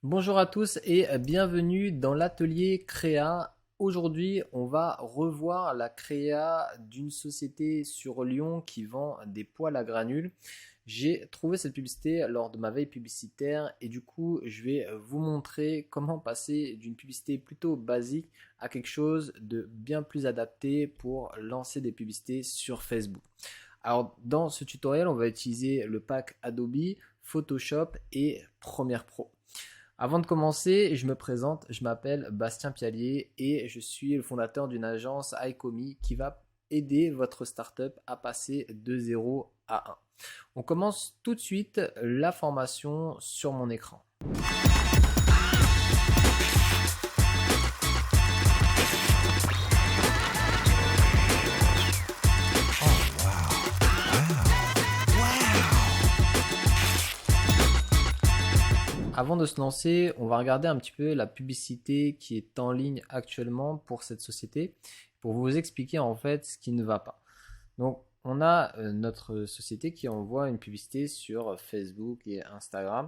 Bonjour à tous et bienvenue dans l'atelier Créa. Aujourd'hui, on va revoir la créa d'une société sur Lyon qui vend des poêles à granules. J'ai trouvé cette publicité lors de ma veille publicitaire et du coup, je vais vous montrer comment passer d'une publicité plutôt basique à quelque chose de bien plus adapté pour lancer des publicités sur Facebook. Alors, dans ce tutoriel, on va utiliser le pack Adobe, Photoshop et Premiere Pro. Avant de commencer, je me présente, je m'appelle Bastien Pialier et je suis le fondateur d'une agence iComi qui va aider votre startup à passer de 0 à 1. On commence tout de suite la formation sur mon écran. Avant de se lancer, on va regarder un petit peu la publicité qui est en ligne actuellement pour cette société pour vous expliquer en fait ce qui ne va pas. Donc, on a notre société qui envoie une publicité sur Facebook et Instagram.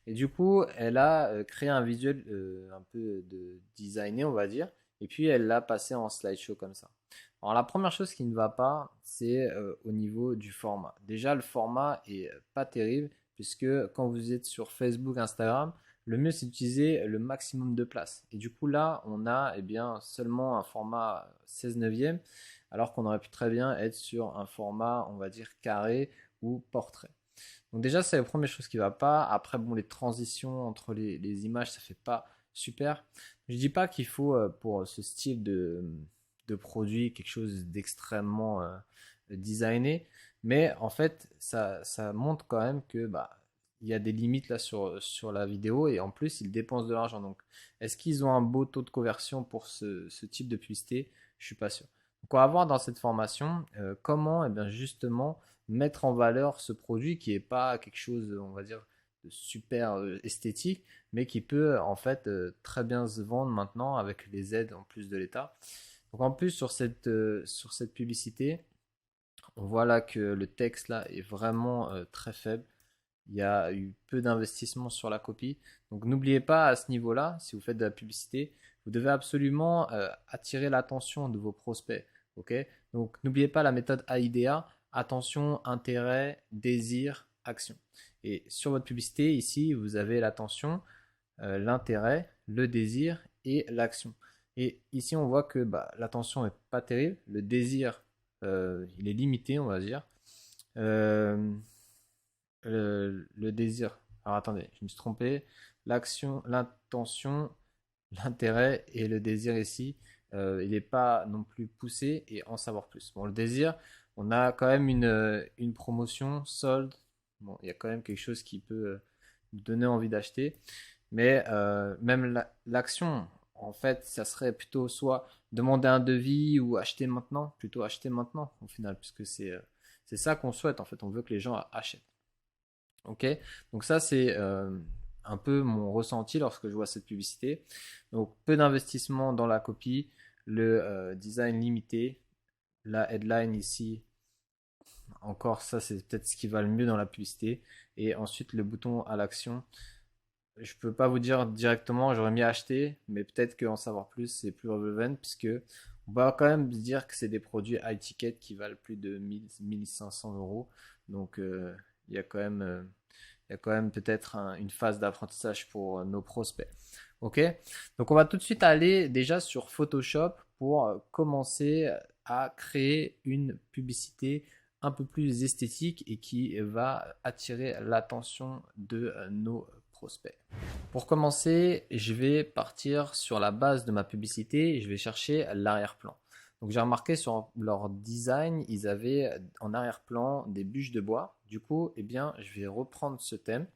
Et du coup, elle a créé un visuel un peu de designé, on va dire. Et puis, elle l'a passé en slideshow comme ça. Alors, la première chose qui ne va pas, c'est au niveau du format. Déjà, le format est pas terrible, puisque quand vous êtes sur Facebook, Instagram, le mieux c'est d'utiliser le maximum de place. Et du coup, là, on a seulement un format 16 neuvième alors qu'on aurait pu très bien être sur un format, on va dire, carré ou portrait. Donc déjà, c'est la première chose qui ne va pas. Après, bon, les transitions entre les images, ça ne fait pas super. Je ne dis pas qu'il faut, pour ce style de produit, quelque chose d'extrêmement designé, mais en fait, ça montre quand même que il y a des limites là sur la vidéo et en plus, ils dépensent de l'argent. Donc, est-ce qu'ils ont un beau taux de conversion pour ce type de publicité? Je ne suis pas sûr. Donc, on va voir dans cette formation comment justement mettre en valeur ce produit qui n'est pas quelque chose, on va dire, de super esthétique, mais qui peut en fait très bien se vendre maintenant avec les aides en plus de l'État. Donc en plus sur cette publicité, on voit là que le texte là est vraiment très faible. Il y a eu peu d'investissement sur la copie. Donc n'oubliez pas à ce niveau-là, si vous faites de la publicité, vous devez absolument attirer l'attention de vos prospects. Ok. Donc n'oubliez pas la méthode AIDA, attention, intérêt, désir, action. Et sur votre publicité, ici, vous avez l'attention, l'intérêt, le désir et l'action. Et ici, on voit que l'attention n'est pas terrible, le désir, il est limité, on va dire. Euh, le désir. Alors attendez, je me suis trompé. L'action, l'intention, l'intérêt et le désir ici, il n'est pas non plus poussé et en savoir plus. Bon, le désir, on a quand même une promotion, solde. Bon, il y a quand même quelque chose qui peut nous donner envie d'acheter. Mais même l'action, en fait, ça serait plutôt soit demander un devis ou acheter maintenant, plutôt acheter maintenant au final, puisque c'est ça qu'on souhaite en fait. On veut que les gens achètent. Ok, donc ça c'est un peu mon ressenti lorsque je vois cette publicité. Donc peu d'investissement dans la copie, le design limité, la headline ici, encore ça c'est peut-être ce qui va le mieux dans la publicité. Et ensuite le bouton à l'action. Je peux pas vous dire directement, j'aurais mis acheter, mais peut-être qu'en savoir plus c'est plus relevant puisque on va quand même se dire que c'est des produits high ticket qui valent plus de 1000-1500 euros. Donc il y a quand même il y a quand même peut-être une phase d'apprentissage pour nos prospects. Ok, donc on va tout de suite aller déjà sur Photoshop pour commencer à créer une publicité un peu plus esthétique et qui va attirer l'attention de nos prospects. Pour commencer, je vais partir sur la base de ma publicité et je vais chercher l'arrière-plan. Donc j'ai remarqué sur leur design, ils avaient en arrière-plan des bûches de bois. Du coup, je vais reprendre ce thème.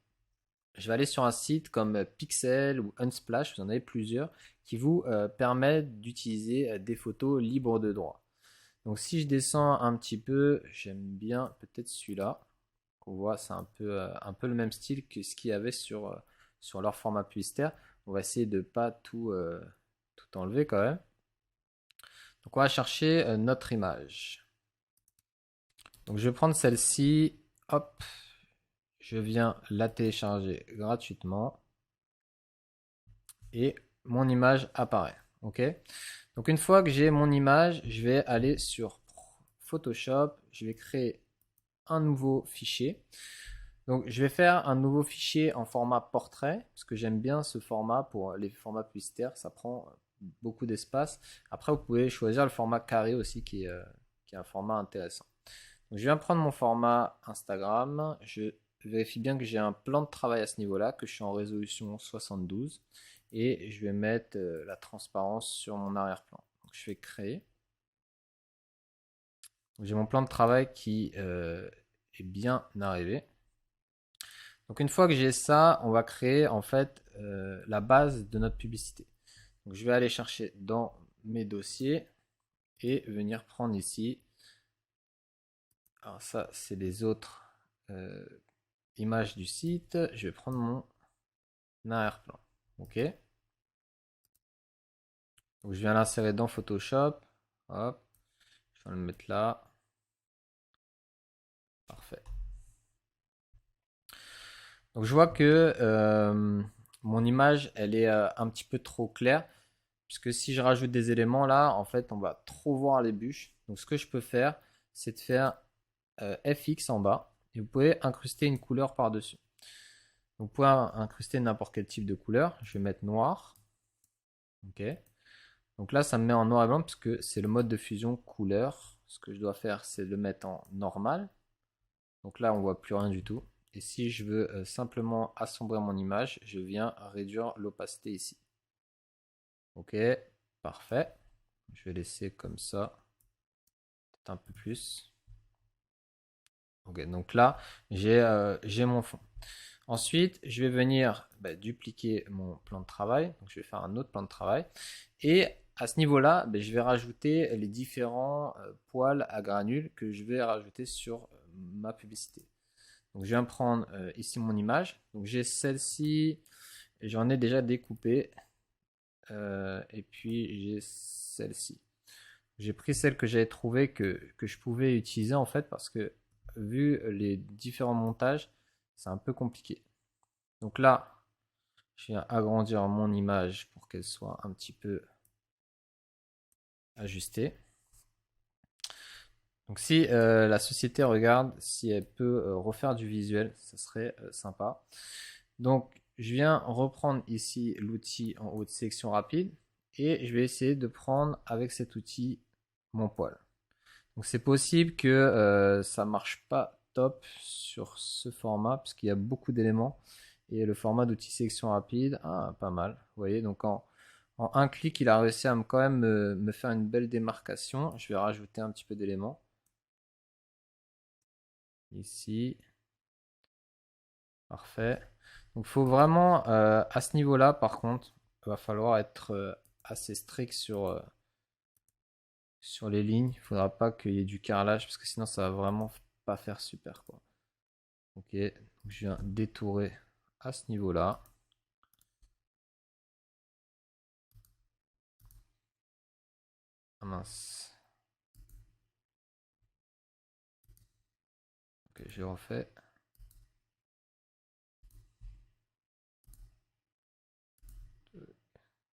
Je vais aller sur un site comme Pixel ou Unsplash, vous en avez plusieurs, qui vous permettent d'utiliser des photos libres de droit. Donc si je descends un petit peu, j'aime bien peut-être celui-là. On voit, c'est un peu le même style que ce qu'il y avait sur leur format publicitaire. On va essayer de ne pas tout enlever quand même. Donc on va chercher notre image. Donc je vais prendre celle-ci, hop, je viens la télécharger gratuitement. et mon image apparaît. Ok. Donc une fois que j'ai mon image, je vais aller sur Photoshop, je vais créer un nouveau fichier. Donc je vais faire un nouveau fichier en format portrait, parce que j'aime bien ce format pour les formats publicitaires, ça prend beaucoup d'espace. Après vous pouvez choisir le format carré aussi qui est un format intéressant. Donc, je viens prendre mon format Instagram, je vérifie bien que j'ai un plan de travail à ce niveau-là, que je suis en résolution 72 et je vais mettre la transparence sur mon arrière-plan. Donc je vais créer. J'ai mon plan de travail qui est bien arrivé. Donc une fois que j'ai ça, on va créer en fait la base de notre publicité. Donc je vais aller chercher dans mes dossiers et venir prendre ici. Alors ça, c'est les autres images du site. Je vais prendre mon arrière-plan. Ok. Donc je viens l'insérer dans Photoshop. Hop. Je vais le mettre là. Parfait. Donc je vois que mon image, elle est un petit peu trop claire. Puisque si je rajoute des éléments là, en fait, on va trop voir les bûches. Donc ce que je peux faire, c'est de faire FX en bas. Et vous pouvez incruster une couleur par-dessus. Vous pouvez incruster n'importe quel type de couleur. Je vais mettre noir. Ok. Donc là, ça me met en noir et blanc puisque c'est le mode de fusion couleur. Ce que je dois faire, c'est le mettre en normal. Donc là, on voit plus rien du tout. Et si je veux simplement assombrir mon image, je viens réduire l'opacité ici. Ok, parfait. Je vais laisser comme ça. Peut-être un peu plus. Ok, donc là, j'ai mon fond. Ensuite, je vais venir dupliquer mon plan de travail. Donc, je vais faire un autre plan de travail. Et à ce niveau-là, je vais rajouter les différents poils à granules que je vais rajouter sur ma publicité. Donc, je viens prendre ici mon image. Donc, j'ai celle-ci. J'en ai déjà découpé. Et puis, j'ai celle-ci. J'ai pris celle que j'avais trouvée que je pouvais utiliser en fait parce que vu les différents montages, c'est un peu compliqué. Donc là, je viens agrandir mon image pour qu'elle soit un petit peu ajustée. Donc si la société regarde, si elle peut refaire du visuel, ça serait sympa. Donc je viens reprendre ici l'outil en haut de sélection rapide et je vais essayer de prendre avec cet outil mon poil. Donc c'est possible que ça marche pas top sur ce format parce qu'il y a beaucoup d'éléments et le format d'outil sélection rapide, pas mal. Vous voyez, donc en un clic, il a réussi à quand même me faire une belle démarcation. Je vais rajouter un petit peu d'éléments ici. Parfait. Donc il faut vraiment à ce niveau-là, par contre, il va falloir être assez strict sur les lignes. Il ne faudra pas qu'il y ait du carrelage parce que sinon ça va vraiment pas faire super quoi. Ok, donc je viens détourer à ce niveau-là. Ah mince. Ok, je refais.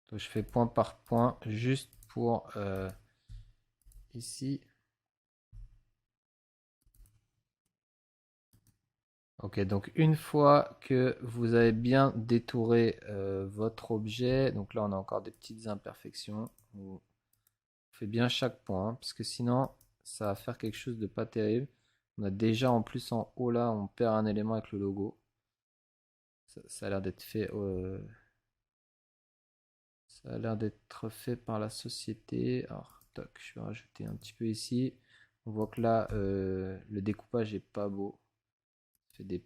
Donc je fais point par point juste pour ici. Ok, donc une fois que vous avez bien détouré votre objet, donc là on a encore des petites imperfections. On fait bien chaque point, parce que sinon ça va faire quelque chose de pas terrible. On a déjà en plus en haut là, on perd un élément avec le logo. Ça a l'air d'être fait. Ça a l'air d'être fait par la société. Alors, toc, je vais rajouter un petit peu ici. On voit que là, le découpage est pas beau. Ça fait des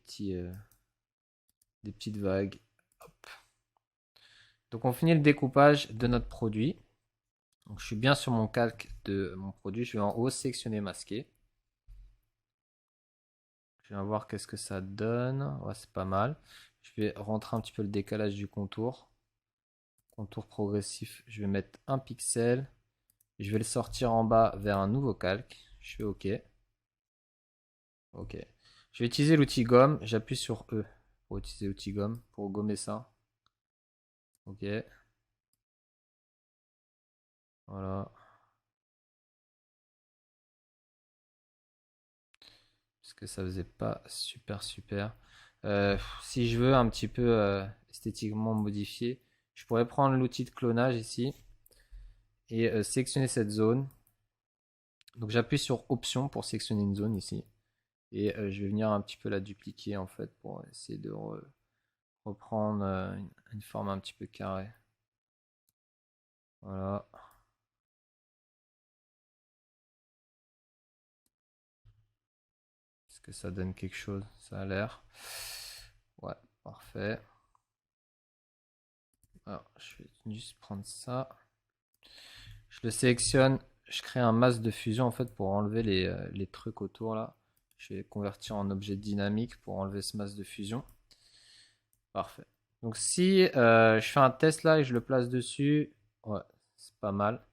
petites vagues. Hop. Donc, on finit le découpage de notre produit. Donc, je suis bien sur mon calque de mon produit. Je vais en haut sélectionner masquer. Je vais voir qu'est-ce que ça donne. Ouais, c'est pas mal. Je vais rentrer un petit peu le décalage du contour. Contour progressif. Je vais mettre un pixel. Je vais le sortir en bas vers un nouveau calque. Je fais OK. Ok. Je vais utiliser l'outil gomme. J'appuie sur E pour utiliser l'outil gomme pour gommer ça. Ok. Voilà. Parce que ça faisait pas super. Si je veux un petit peu esthétiquement modifier, je pourrais prendre l'outil de clonage ici et sélectionner cette zone. Donc j'appuie sur option pour sélectionner une zone ici. Et je vais venir un petit peu la dupliquer en fait pour essayer de reprendre une forme un petit peu carrée. Voilà. Est-ce que ça donne quelque chose? Ça a l'air. Ouais, parfait. Alors, je vais juste prendre ça. Je le sélectionne. Je crée un masque de fusion en fait pour enlever les trucs autour là. Je vais convertir en objet dynamique pour enlever ce masque de fusion. Parfait. Donc si je fais un test là et je le place dessus, ouais, c'est pas mal.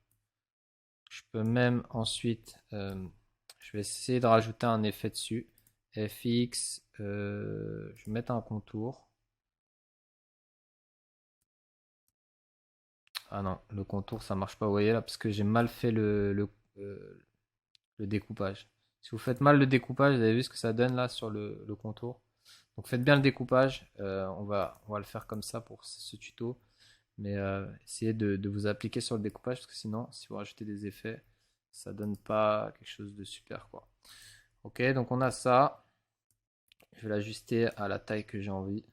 Je peux même ensuite, je vais essayer de rajouter un effet dessus. FX, je vais mettre un contour. Ah non, le contour ça marche pas, vous voyez là, parce que j'ai mal fait le découpage. Si vous faites mal le découpage, vous avez vu ce que ça donne là sur le contour. Donc faites bien le découpage, on va le faire comme ça pour ce tuto. Mais essayez de vous appliquer sur le découpage parce que sinon, si vous rajoutez des effets, ça donne pas quelque chose de super quoi. Ok, donc on a ça. Je vais l'ajuster à la taille que j'ai envie.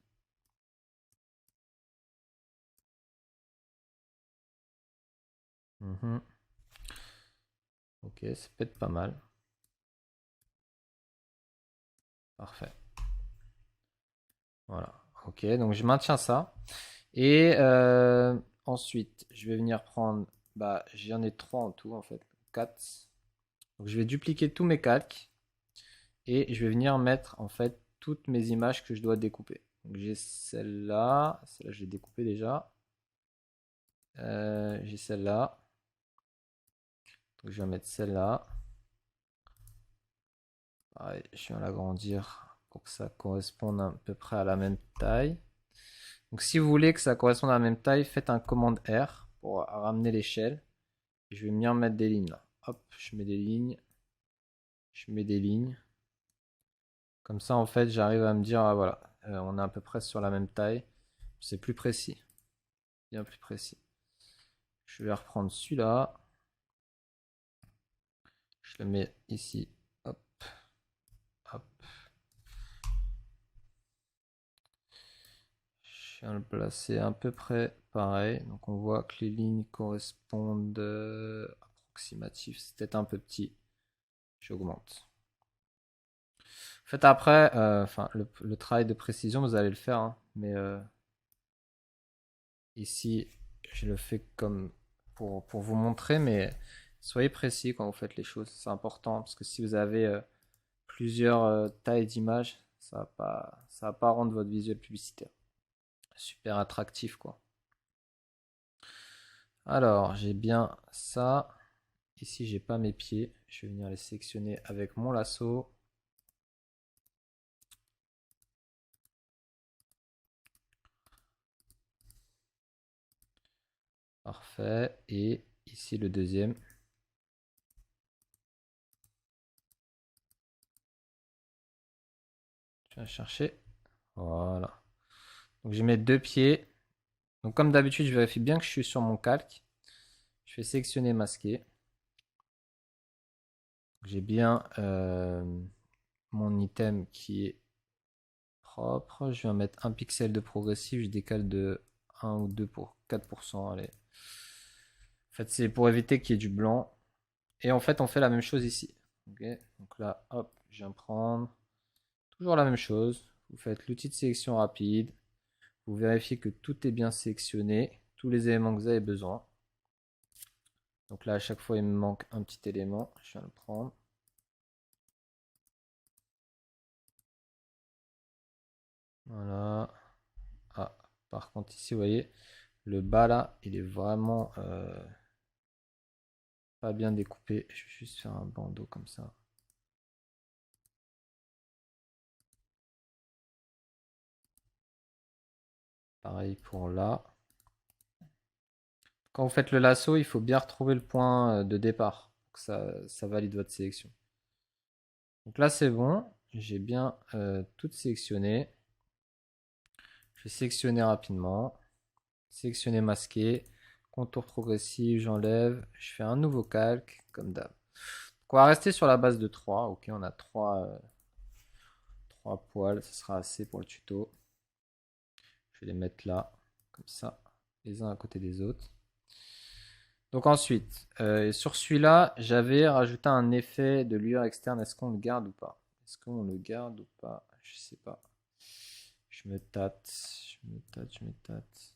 Mhm. Ok, ça peut être pas mal. Parfait. Voilà. Ok, donc je maintiens ça. Et ensuite, je vais venir prendre. Bah, j'en ai trois en tout en fait. 4. Donc je vais dupliquer tous mes calques. Et je vais venir mettre en fait toutes mes images que je dois découper. Donc j'ai celle-là je l'ai découpée déjà. J'ai celle-là. Donc je vais mettre celle-là. Pareil, je viens l'agrandir pour que ça corresponde à peu près à la même taille. Donc si vous voulez que ça corresponde à la même taille, faites un commande R pour ramener l'échelle. Je vais venir mettre des lignes là. Hop, je mets des lignes. Je mets des lignes. Comme ça en fait j'arrive à me dire, ah, voilà, on est à peu près sur la même taille. C'est plus précis. Bien plus précis. Je vais reprendre celui-là. Je le mets ici. Hop, hop. Je viens le placer à peu près pareil. Donc on voit que les lignes correspondent approximatives. C'est peut-être un peu petit. J'augmente. En fait après, enfin le travail de précision, vous allez le faire, hein. Mais ici, je le fais comme pour vous montrer, mais soyez précis quand vous faites les choses. C'est important parce que si vous avez plusieurs tailles d'images, ça va pas rendre votre visuel publicitaire super attractif quoi. Alors, j'ai bien ça. Ici, j'ai pas mes pieds. Je vais venir les sélectionner avec mon lasso. Parfait. Et ici, le deuxième. Je vais chercher. Voilà. Donc, j'ai mes deux pieds. Donc, comme d'habitude, je vérifie bien que je suis sur mon calque. Je vais sélectionner masquer. J'ai bien mon item qui est propre. Je vais mettre un pixel de progressif. Je décale de 1 ou 2 pour 4%. Allez. En fait, c'est pour éviter qu'il y ait du blanc. Et en fait, on fait la même chose ici. Ok, donc là, hop, je viens prendre toujours la même chose. Vous faites l'outil de sélection rapide. Vous vérifiez que tout est bien sélectionné, tous les éléments que vous avez besoin. Donc là, à chaque fois, il me manque un petit élément. Je viens le prendre. Voilà. Ah, par contre, ici, vous voyez, le bas là, il est vraiment pas bien découpé. Je vais juste faire un bandeau comme ça. Pareil pour là. Quand vous faites le lasso, il faut bien retrouver le point de départ pour que ça valide votre sélection. Donc là, c'est bon. J'ai bien tout sélectionné. Je vais sélectionner rapidement. Sélectionner masqué. Contour progressif, j'enlève. Je fais un nouveau calque, comme d'hab. On va rester sur la base de 3. Ok, on a 3 poils. Ce sera assez pour le tuto. Je vais les mettre là, comme ça, les uns à côté des autres. Donc ensuite, sur celui-là, j'avais rajouté un effet de lueur externe. Est-ce qu'on le garde ou pas? Est-ce qu'on le garde ou pas? Je sais pas. Je me tâte, je me tâte, je me tâte.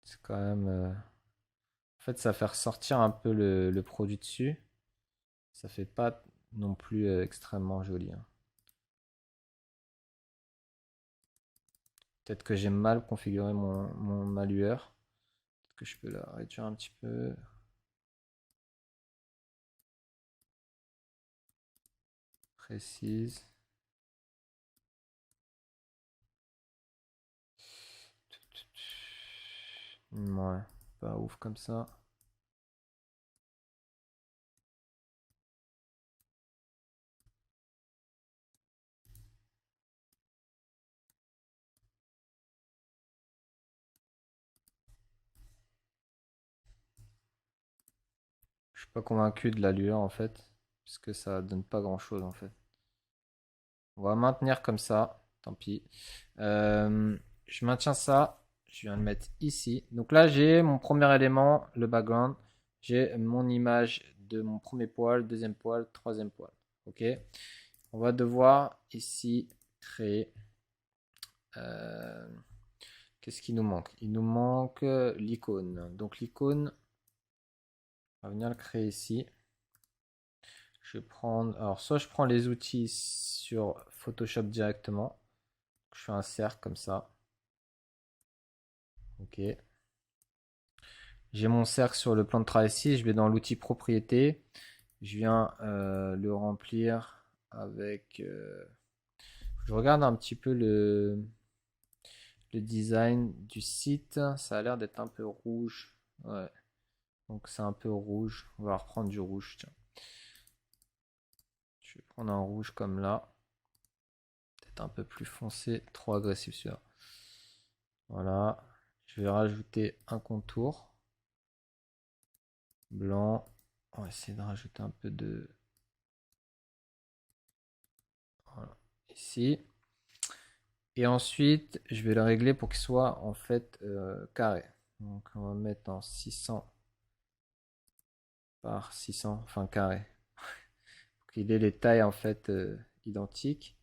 C'est quand même... En fait, ça fait ressortir un peu le produit dessus. Ça fait pas non plus extrêmement joli, hein. Peut-être que j'ai mal configuré ma lueur. Peut-être que je peux la réduire un petit peu. Précise. Ouais, pas ouf comme ça. Je suis pas convaincu de la lueur en fait, puisque ça donne pas grand chose en fait. On va maintenir comme ça, tant pis. Je maintiens ça, je viens le mettre ici. Donc là j'ai mon premier élément, le background. J'ai mon image de mon premier poil, deuxième poil, troisième poil. Ok. On va devoir ici créer. euh, Qu'est-ce qui nous manque? Il nous manque l'icône. Donc l'icône, on va venir le créer ici. Je vais prendre, alors soit je prends les outils sur Photoshop directement. Je fais un cercle comme ça. Ok. J'ai mon cercle sur le plan de travail ici. Je vais dans l'outil propriété. Je viens le remplir avec. Je regarde un petit peu le design du site. Ça a l'air d'être un peu rouge. Ouais. Donc c'est un peu rouge. On va reprendre du rouge. Tiens. Je vais prendre un rouge comme là. Peut-être un peu plus foncé. Trop agressif celui-là. Voilà. Je vais rajouter un contour blanc. On va essayer de rajouter un peu de... Voilà. Ici. Et ensuite, je vais le régler pour qu'il soit en fait carré. Donc on va mettre en 600 par 600, enfin carré. Pour qu'il ait les tailles en fait identiques.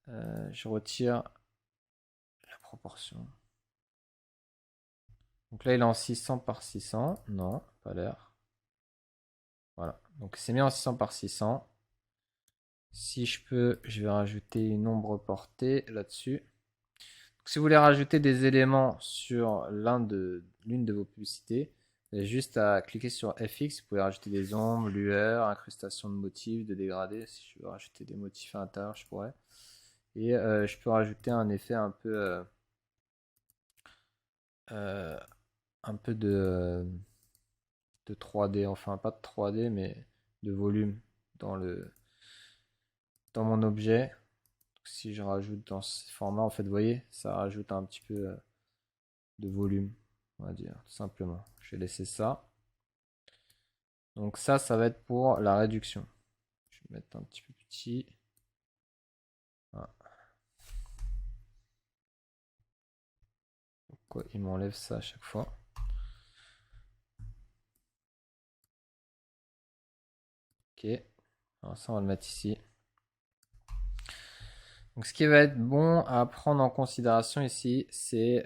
Je retire la proportion. Donc là, il est en 600 par 600. Non, pas l'air. Voilà. Donc c'est mis en 600 par 600. Si je peux, je vais rajouter une ombre portée là-dessus. Si vous voulez rajouter des éléments sur l'une de vos publicités, vous avez juste à cliquer sur FX. Vous pouvez rajouter des ombres, lueurs, incrustations de motifs, de dégradés. Si je veux rajouter des motifs à l'intérieur, je pourrais. Et je peux rajouter un effet euh, un peu de 3D. Enfin, pas de 3D, mais de volume dans dans mon objet. Si je rajoute dans ce format, en fait, vous voyez, ça rajoute un petit peu de volume, on va dire, tout simplement. Je vais laisser ça. Donc ça va être pour la réduction. Je vais mettre un petit peu petit. Voilà. Pourquoi il m'enlève ça à chaque fois? Ok. Alors ça, on va le mettre ici. Donc ce qui va être bon à prendre en considération ici, c'est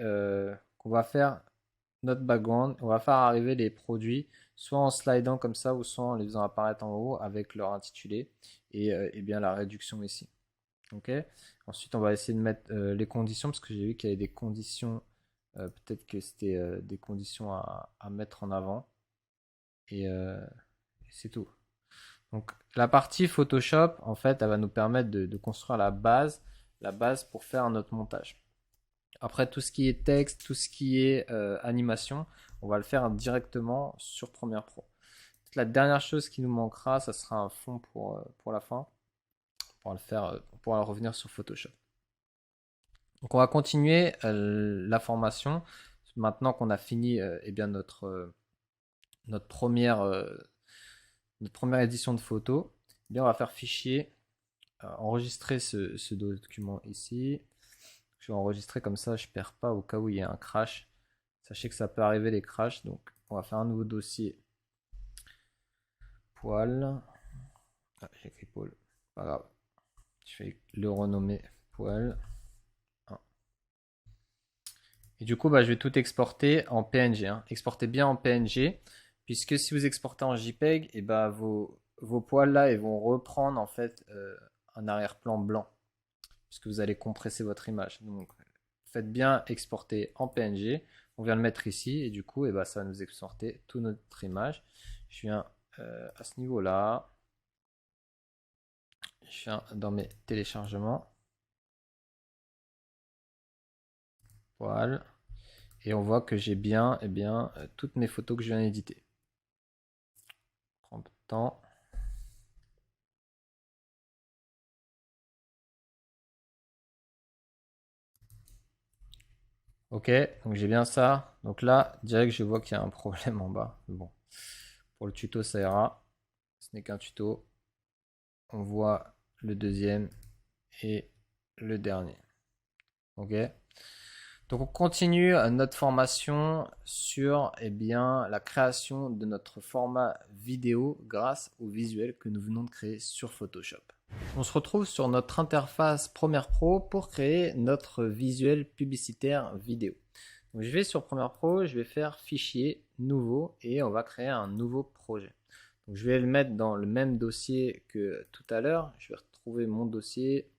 qu'on va faire notre background. On va faire arriver les produits soit en slidant comme ça ou soit en les faisant apparaître en haut avec leur intitulé et bien la réduction ici. Ok. Ensuite, on va essayer de mettre les conditions parce que j'ai vu qu'il y avait des conditions. Peut-être que c'était des conditions à mettre en avant. Et c'est tout. Donc la partie Photoshop, en fait, elle va nous permettre de construire la base pour faire notre montage. Après, tout ce qui est texte, tout ce qui est animation, on va le faire directement sur Premiere Pro. La dernière chose qui nous manquera, ça sera un fond pour la fin. On pourra le faire, on pourra revenir sur Photoshop. Donc on va continuer la formation. Maintenant qu'on a fini eh bien notre première édition de photo, eh bien on va faire fichier, enregistrer ce document ici. Je vais enregistrer comme ça, je ne perds pas au cas où il y a un crash. Sachez que ça peut arriver les crashs, donc on va faire un nouveau dossier poil. Ah, j'ai écrit Paul, pas grave. Je vais le renommer poil. Et du coup, bah, je vais tout exporter en PNG. Hein. Exportez bien en PNG, puisque si vous exportez en JPEG, et bah, vos poils là, ils vont reprendre en fait un arrière-plan blanc, puisque vous allez compresser votre image. Donc, faites bien exporter en PNG. On vient le mettre ici, et du coup, et bah, ça va nous exporter toute notre image. Je viens à ce niveau-là. Je viens dans mes téléchargements. Voilà. Et on voit que j'ai bien, toutes mes photos que je viens d'éditer. Prends peu de temps. Ok, donc j'ai bien ça. Donc là, direct, je vois qu'il y a un problème en bas. Bon, pour le tuto, ça ira. Ce n'est qu'un tuto. On voit le deuxième et le dernier. Ok. Donc on continue notre formation sur la création de notre format vidéo grâce au visuel que nous venons de créer sur Photoshop. On se retrouve sur notre interface Premiere Pro pour créer notre visuel publicitaire vidéo. Donc, je vais sur Premiere Pro, je vais faire fichier nouveau et on va créer un nouveau projet. Donc, je vais le mettre dans le même dossier que tout à l'heure. Je vais retrouver mon dossier.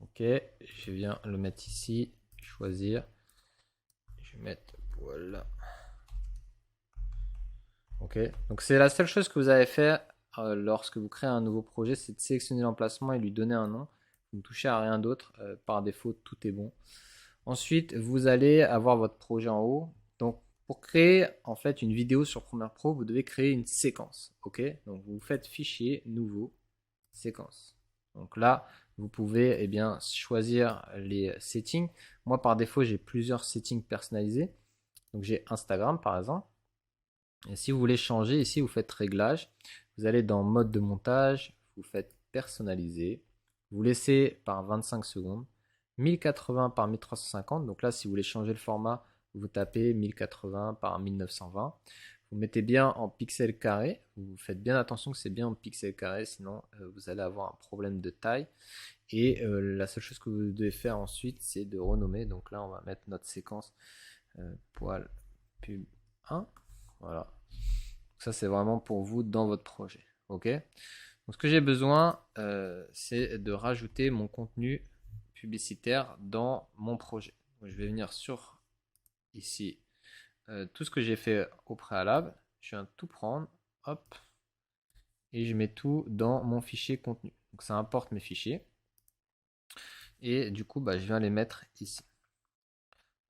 Ok, je viens le mettre ici, choisir. Je vais mettre voilà. Ok, donc c'est la seule chose que vous avez fait lorsque vous créez un nouveau projet, c'est de sélectionner l'emplacement et lui donner un nom. Vous ne touchez à rien d'autre. Par défaut, tout est bon. Ensuite, vous allez avoir votre projet en haut. Donc, pour créer en fait une vidéo sur Premiere Pro, vous devez créer une séquence. Ok, donc vous faites fichier, nouveau, séquence. Donc là, vous pouvez choisir les settings. Moi, par défaut, j'ai plusieurs settings personnalisés. Donc, j'ai Instagram par exemple. Et si vous voulez changer, ici, vous faites réglage. Vous allez dans mode de montage, vous faites personnaliser. Vous laissez par 25 secondes. 1080 par 1350. Donc là, si vous voulez changer le format, vous tapez 1080 par 1920. Vous mettez bien en pixels carrés. Vous faites bien attention que c'est bien en pixels carrés, sinon vous allez avoir un problème de taille. Et la seule chose que vous devez faire ensuite, c'est de renommer. Donc là, on va mettre notre séquence poil pub 1. Voilà. Ça, c'est vraiment pour vous dans votre projet. Ok. Donc, ce que j'ai besoin, c'est de rajouter mon contenu publicitaire dans mon projet. Donc, je vais venir sur ici tout ce que j'ai fait au préalable. Je viens tout prendre, hop, et je mets tout dans mon fichier contenu. Donc, ça importe mes fichiers. Et du coup, je viens les mettre ici.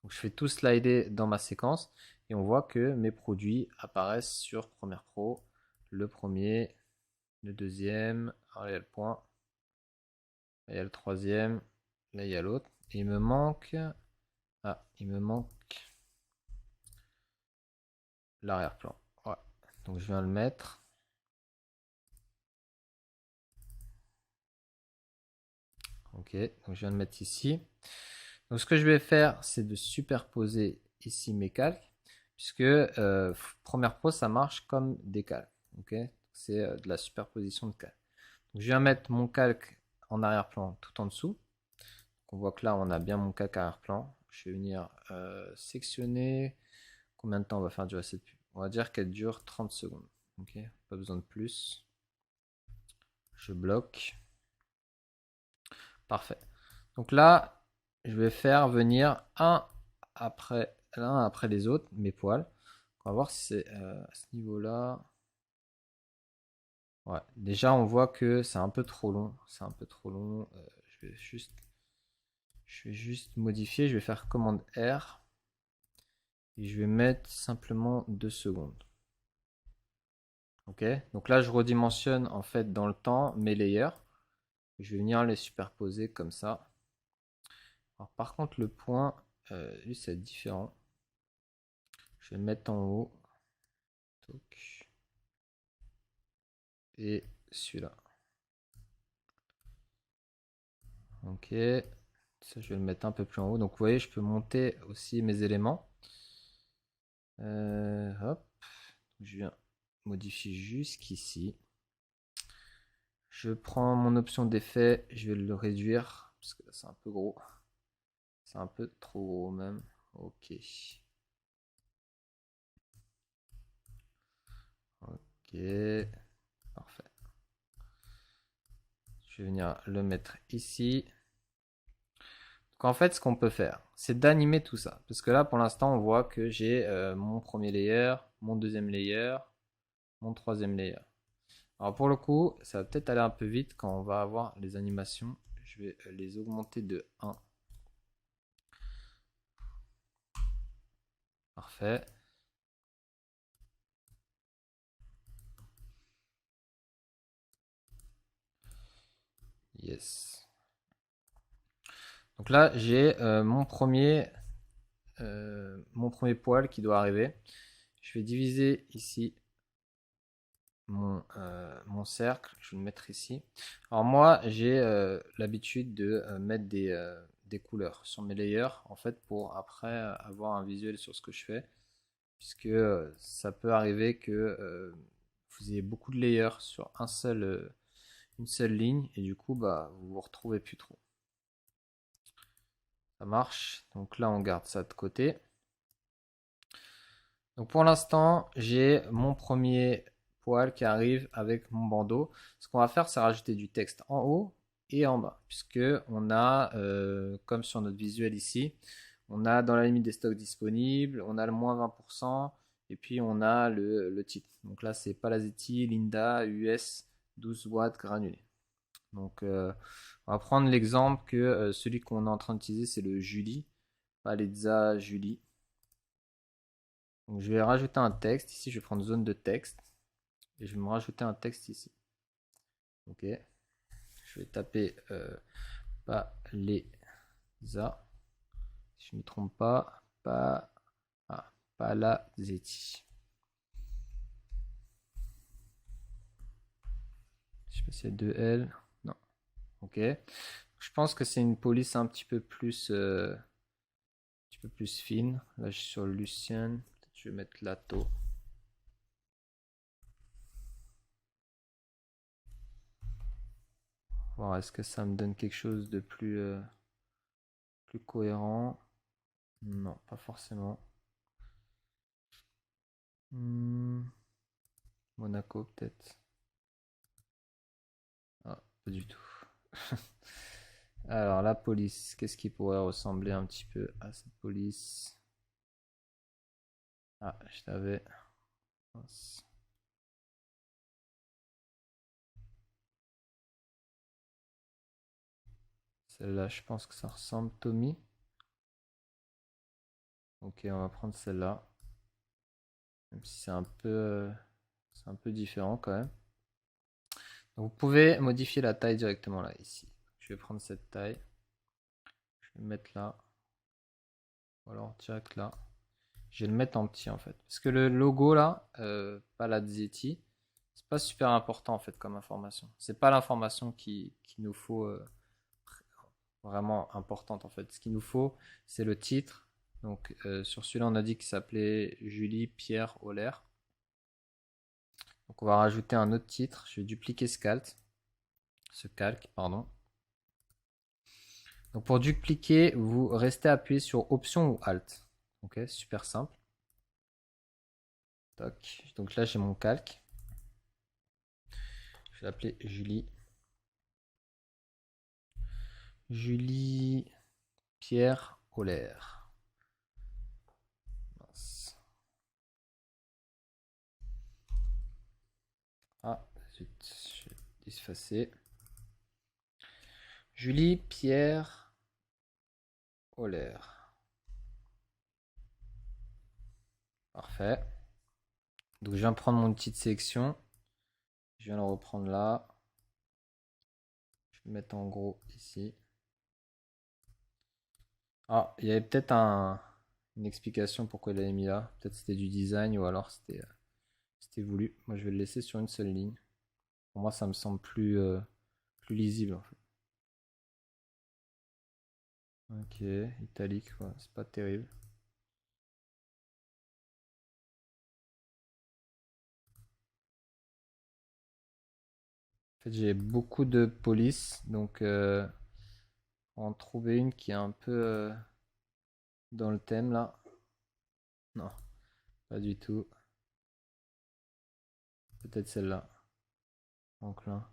Donc, je fais tout slider dans ma séquence et on voit que mes produits apparaissent sur Premiere Pro. Le premier, le deuxième, alors il y a le point, là, il y a le troisième, là il y a l'autre. Et il me manque l'arrière-plan. Ouais. Donc je viens le mettre. Ok, donc je viens de mettre ici. Donc ce que je vais faire, c'est de superposer ici mes calques, puisque Premiere Pro, ça marche comme des calques. Ok, c'est de la superposition de calques. Donc, je viens mettre mon calque en arrière-plan tout en dessous. On voit que là, on a bien mon calque arrière-plan. Je vais venir sectionner. Combien de temps on va faire durer cette pub? On va dire qu'elle dure 30 secondes. Ok, pas besoin de plus. Je bloque. Parfait. Donc là, je vais faire venir l'un après les autres, mes poils. On va voir si c'est à ce niveau-là. Ouais, déjà on voit que c'est un peu trop long. C'est un peu trop long. Je vais juste modifier. Je vais faire commande R et je vais mettre simplement 2 secondes. Ok, donc là je redimensionne en fait dans le temps mes layers. Je vais venir les superposer comme ça. Alors, par contre, le point, lui, c'est différent. Je vais le mettre en haut. Toc. Et celui-là. Ok. Ça, je vais le mettre un peu plus en haut. Donc, vous voyez, je peux monter aussi mes éléments. Hop. Je viens modifier jusqu'ici. Je prends mon option d'effet. Je vais le réduire. Parce que là, c'est un peu gros. C'est un peu trop gros même. Ok. Ok. Parfait. Je vais venir le mettre ici. Donc en fait, ce qu'on peut faire, c'est d'animer tout ça. Parce que là, pour l'instant, on voit que j'ai mon premier layer, mon deuxième layer, mon troisième layer. Alors pour le coup, ça va peut-être aller un peu vite quand on va avoir les animations. Je vais les augmenter de 1. Parfait. Yes. Donc là, j'ai mon premier poil qui doit arriver. Je vais diviser ici mon cercle, je vais le mettre ici. Alors moi, j'ai l'habitude de mettre des couleurs sur mes layers, en fait, pour après avoir un visuel sur ce que je fais, puisque ça peut arriver que vous ayez beaucoup de layers sur une seule ligne, et du coup, bah, vous vous retrouvez plus trop. Ça marche. Donc là, on garde ça de côté. Donc pour l'instant, j'ai mon premier poil qui arrive avec mon bandeau. Ce qu'on va faire, c'est rajouter du texte en haut et en bas, puisque on a, comme sur notre visuel ici, on a dans la limite des stocks disponibles, on a le moins 20%, et puis on a le titre. Donc là, c'est Palazzetti, Linda, US, 12 watts granulé. Donc on va prendre l'exemple que celui qu'on est en train d'utiliser, c'est le Julie, Palezza Julie. Donc je vais rajouter un texte. Ici, je vais prendre zone de texte. Et je vais me rajouter un texte ici. Ok. Je vais taper Palezza. Si je ne me trompe pas. Palazzetti. Je sais pas s'il y a deux L. Non. Ok. Je pense que c'est une police un petit peu plus fine. Là, je suis sur Lucien. Peut-être je vais mettre Lato. Voir est-ce que ça me donne quelque chose de plus cohérent. Non, pas forcément. Monaco peut-être. Ah, pas du tout. Alors la police, qu'est-ce qui pourrait ressembler un petit peu à cette police? Ah, je l'avais. Celle-là, je pense que ça ressemble Tommy. Ok, on va prendre celle-là. Même si c'est un peu différent quand même. Donc, vous pouvez modifier la taille directement là, ici. Je vais prendre cette taille. Je vais le mettre là. Ou alors direct là. Je vais le mettre en petit en fait. Parce que le logo là, Palazzetti, c'est pas super important en fait comme information. C'est pas l'information qui nous faut vraiment importante en fait. Ce qu'il nous faut, c'est le titre. Donc sur celui-là, on a dit qu'il s'appelait Julie Pierre Holler. Donc on va rajouter un autre titre. Je vais dupliquer ce calque, pardon. Donc pour dupliquer, vous restez appuyé sur Option ou Alt. Ok, super simple. Toc. Donc là, j'ai mon calque. Je vais l'appeler Julie. Julie Pierre Holler. Ah, zut. Effacer. Julie Pierre Holler. Parfait. Donc je viens prendre mon petite sélection. Je viens le reprendre là. Je vais le mettre en gros ici. Ah, il y avait peut-être une explication pourquoi il l'avait mis là. Peut-être c'était du design ou alors c'était voulu. Moi je vais le laisser sur une seule ligne. Pour moi ça me semble plus lisible en fait. Ok, italique, ouais, c'est pas terrible. En fait j'ai beaucoup de police, donc en trouver une qui est un peu dans le thème là. Non, pas du tout. Peut-être celle-là. Enclin.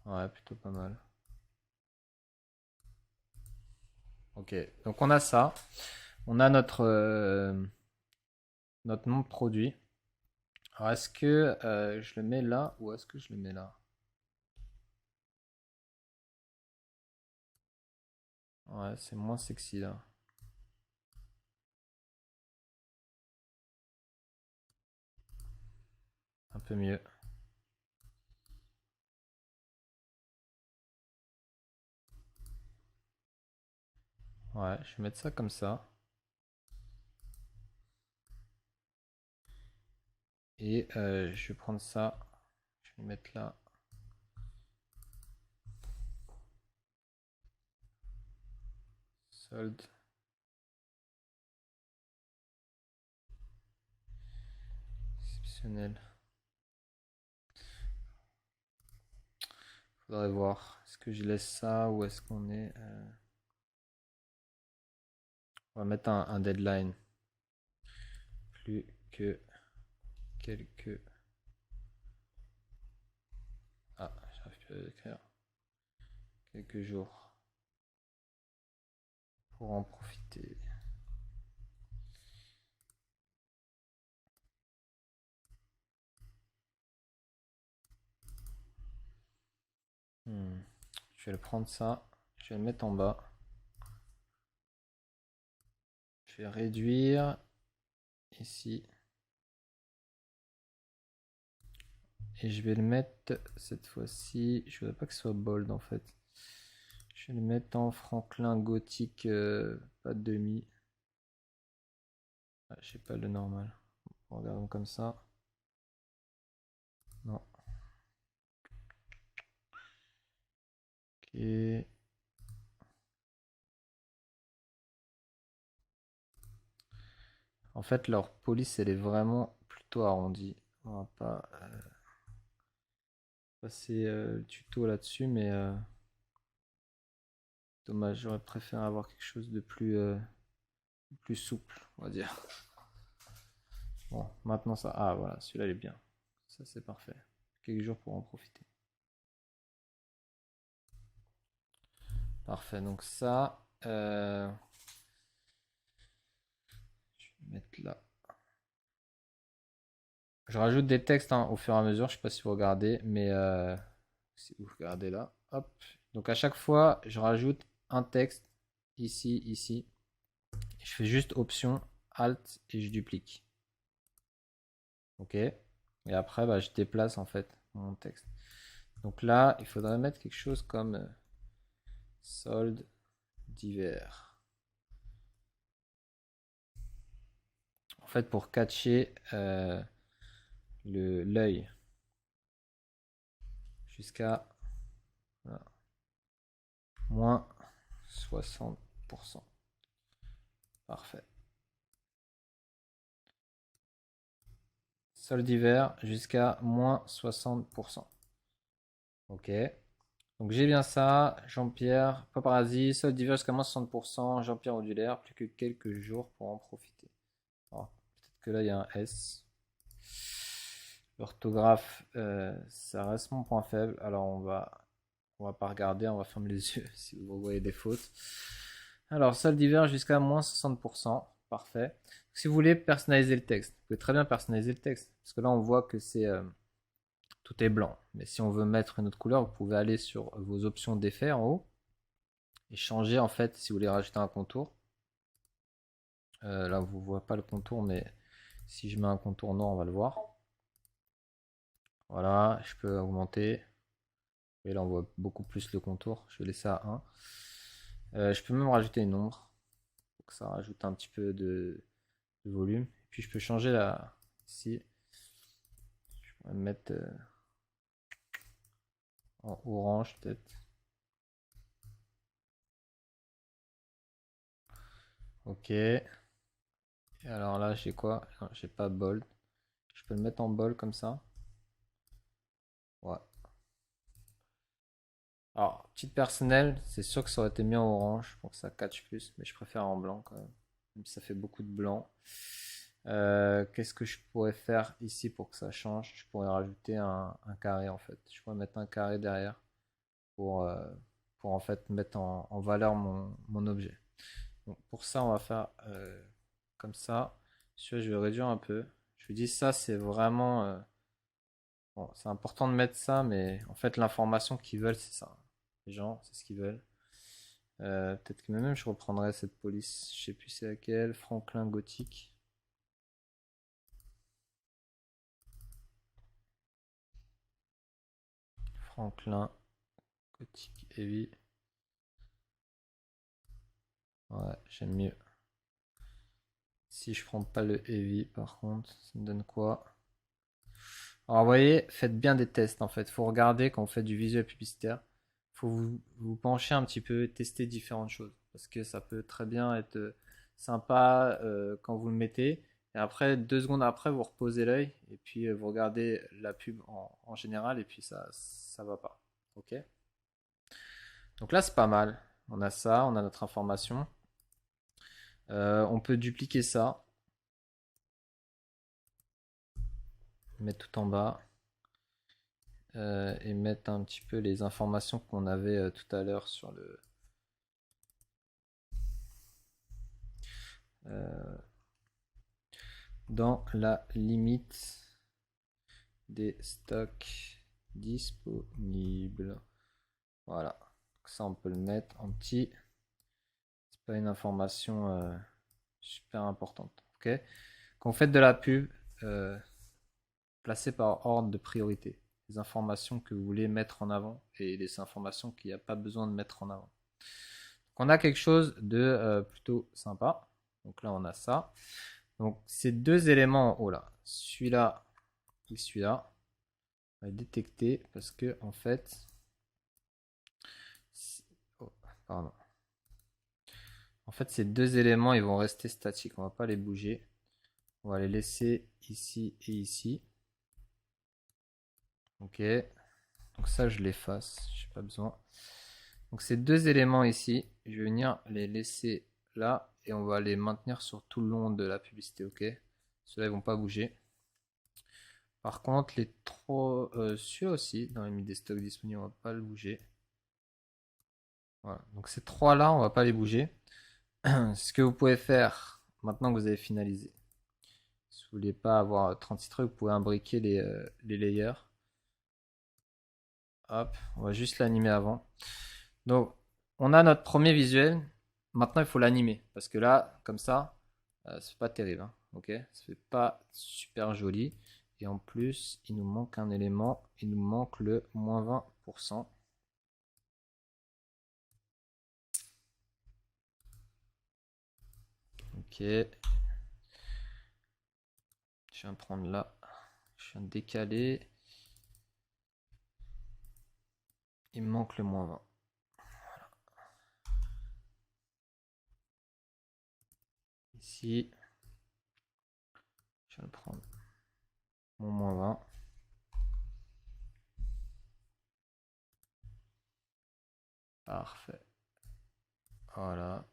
Ouais, plutôt pas mal. Ok, donc on a ça. On a notre nom de produit. Alors est-ce que je le mets là ou est-ce que je le mets là? Ouais, c'est moins sexy là. Un peu mieux. Ouais, je vais mettre ça comme ça. Et je vais prendre ça. Je vais le mettre là. Solde. Exceptionnel. Faudrait voir. Est-ce que je laisse ça ou est-ce qu'on est... On va mettre un deadline. Plus que quelques... Ah, j'arrive plus à l'écrire. Quelques jours. Pour en profiter. Hmm. Je vais le prendre ça. Je vais le mettre en bas. Je vais réduire ici. Et je vais le mettre cette fois-ci. Je voudrais pas que ce soit bold en fait. Je vais le mettre en Franklin gothique, pas de demi. Ah, je sais pas le normal. Regardons comme ça. Non. Ok. En fait, leur police, elle est vraiment plutôt arrondie. On va pas passer le tuto là-dessus, mais dommage, j'aurais préféré avoir quelque chose de plus souple, on va dire. Bon, maintenant ça. Ah voilà, celui-là il est bien. Ça c'est parfait. Quelques jours pour en profiter. Parfait, donc ça, je vais mettre là. Je rajoute des textes hein, au fur et à mesure, je sais pas si vous regardez, mais si vous regardez là, hop. Donc à chaque fois, je rajoute un texte ici, ici. Je fais juste option, alt et je duplique. Ok. Et après, bah, je déplace en fait mon texte. Donc là, il faudrait mettre quelque chose comme solde d'hiver. En fait, pour catcher l'œil jusqu'à voilà, moins 60%. Parfait. Solde d'hiver jusqu'à moins 60%. Ok. Donc j'ai bien ça. Jean-Pierre, paparazzi, solde d'hiver jusqu'à moins 60%. Jean-Pierre Audulaire, plus que quelques jours pour en profiter. Alors, peut-être que là il y a un S. L'orthographe, ça reste mon point faible. Alors on va pas regarder, on va fermer les yeux si vous voyez des fautes. Alors, solde d'hiver jusqu'à moins 60%. Parfait. Si vous voulez personnaliser le texte, vous pouvez très bien personnaliser le texte. Parce que là, on voit que c'est tout tout est blanc. Mais si on veut mettre une autre couleur, vous pouvez aller sur vos options d'effet en haut et changer en fait si vous voulez rajouter un contour. Là, vous ne voyez pas le contour, mais si je mets un contour noir, on va le voir. Voilà, je peux augmenter. Et là, on voit beaucoup plus le contour. Je vais laisser à 1. Je peux même rajouter une ombre. Donc ça rajoute un petit peu de volume. Et puis je peux changer là, ici. Je pourrais me mettre en orange peut-être. Ok. Et alors là, j'ai quoi? J'ai pas bold. Je peux le mettre en bold comme ça. Ouais. Alors, titre personnel, c'est sûr que ça aurait été mieux en orange pour que ça catch plus, mais je préfère en blanc quand même. Même si ça fait beaucoup de blanc. Qu'est-ce que je pourrais faire ici pour que ça change? Je pourrais rajouter un carré en fait. Je pourrais mettre un carré derrière pour, euh, pour en fait mettre en valeur mon objet. Donc pour ça, on va faire comme ça. Je vais réduire un peu. Je vous dis ça, c'est vraiment bon, c'est important de mettre ça, mais en fait, l'information qu'ils veulent, c'est ça. Les gens, c'est ce qu'ils veulent. Peut-être que même je reprendrai cette police. Je sais plus c'est laquelle. Franklin Gothic. Franklin Gothic Heavy. Ouais, j'aime mieux. Si je prends pas le Heavy, par contre, ça me donne quoi? Alors, vous voyez, faites bien des tests en fait. Faut regarder quand on fait du visuel publicitaire. Faut vous pencher un petit peu, tester différentes choses. Parce que ça peut très bien être sympa quand vous le mettez. Et après, 2 secondes après, vous reposez l'œil. Et puis, vous regardez la pub en général. Et puis, ça va pas. Ok? Donc là, c'est pas mal. On a ça, on a notre information. On peut dupliquer ça. Mettre tout en bas. Et mettre un petit peu les informations qu'on avait tout à l'heure sur le dans la limite des stocks disponibles. Voilà, donc ça on peut le mettre en petit. C'est pas une information super importante. Ok. Quand vous faites de la pub, placez par ordre de priorité les informations que vous voulez mettre en avant et les informations qu'il n'y a pas besoin de mettre en avant. Donc on a quelque chose de plutôt sympa. Donc là on a ça. Donc ces deux éléments en haut là, celui-là et celui-là, on va détecter parce que en fait, oh, pardon. En fait ces deux éléments ils vont rester statiques, on va pas les bouger. On va les laisser ici et ici. Ok. Donc ça je l'efface, j'ai pas besoin. Donc ces deux éléments ici, je vais venir les laisser là et on va les maintenir sur tout le long de la publicité. Ok. Ceux-là ils vont pas bouger. Par contre, les trois, ceux aussi, dans les des stocks disponibles, on va pas le bouger. Voilà. Donc ces trois-là, on va pas les bouger. Ce que vous pouvez faire, maintenant que vous avez finalisé, si vous voulez pas avoir 36 trucs, vous pouvez imbriquer les layers. Hop, on va juste l'animer avant. Donc, on a notre premier visuel. Maintenant, il faut l'animer. Parce que là, comme ça, c'est pas terrible. Hein, ok, ça fait pas super joli. Et en plus, il nous manque un élément. Il nous manque le moins 20%. Ok. Je viens de prendre là. Je viens de décaler. Il me manque le moins 20. Ici. Je viens de prendre mon moins 20. Parfait. Voilà.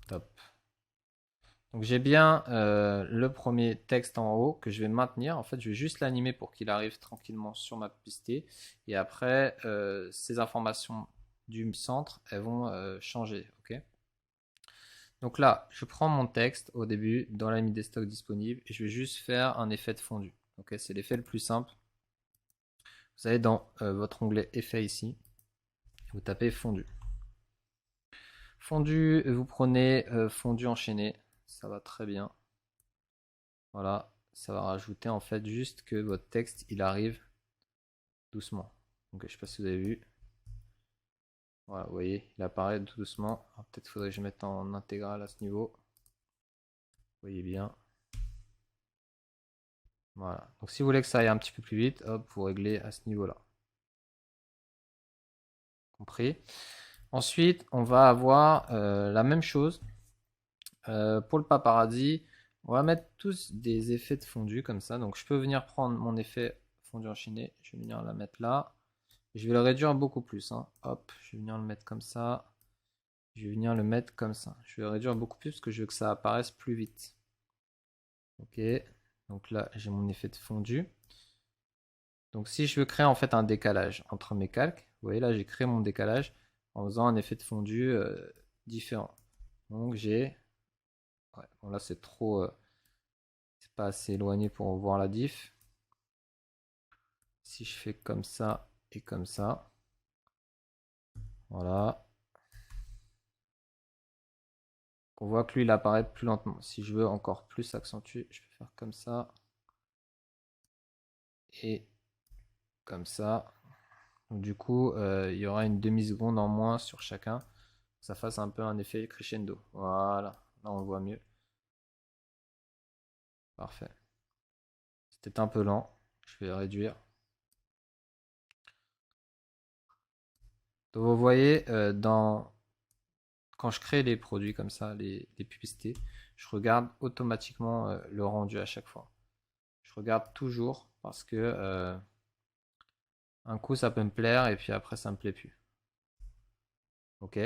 Top. Donc j'ai bien le premier texte en haut que je vais maintenir. En fait, je vais juste l'animer pour qu'il arrive tranquillement sur ma piste. Et après, ces informations du centre, elles vont changer. Ok. Donc là, je prends mon texte au début dans la limite des stocks disponibles et je vais juste faire un effet de fondu. Ok, c'est l'effet le plus simple. Vous allez dans votre onglet effet ici, vous tapez fondu. Fondu, vous prenez fondu enchaîné, ça va très bien. Voilà, ça va rajouter en fait juste que votre texte il arrive doucement. Donc je sais pas si vous avez vu. Voilà, vous voyez, il apparaît tout doucement. Peut-être faudrait que je mette en intégral à ce niveau. Vous voyez bien. Voilà. Donc si vous voulez que ça aille un petit peu plus vite, hop, vous réglez à ce niveau-là. Compris. Ensuite, on va avoir la même chose pour le paparazzi. On va mettre tous des effets de fondu comme ça. Donc je peux venir prendre mon effet fondu enchaîné. Je vais venir la mettre là. Je vais le réduire beaucoup plus. Hein. Hop, je vais venir le mettre comme ça. Je vais venir le mettre comme ça. Je vais le réduire beaucoup plus parce que je veux que ça apparaisse plus vite. Ok, donc là j'ai mon effet de fondu. Donc si je veux créer en fait un décalage entre mes calques, vous voyez là j'ai créé mon décalage en faisant un effet de fondu différent. Donc j'ai, ouais, bon là c'est trop, c'est pas assez éloigné pour voir la diff. Si je fais comme ça et comme ça, voilà, on voit que lui il apparaît plus lentement. Si je veux encore plus accentuer, je peux faire comme ça et comme ça. Donc, du coup, il y aura une demi-seconde en moins sur chacun. Que ça fasse un peu un effet crescendo. Voilà, là on le voit mieux. Parfait. C'était un peu lent. Je vais réduire. Donc vous voyez, quand je crée les produits comme ça, les publicités, je regarde automatiquement le rendu à chaque fois. Je regarde toujours parce que un coup ça peut me plaire et puis après ça me plaît plus. Ok.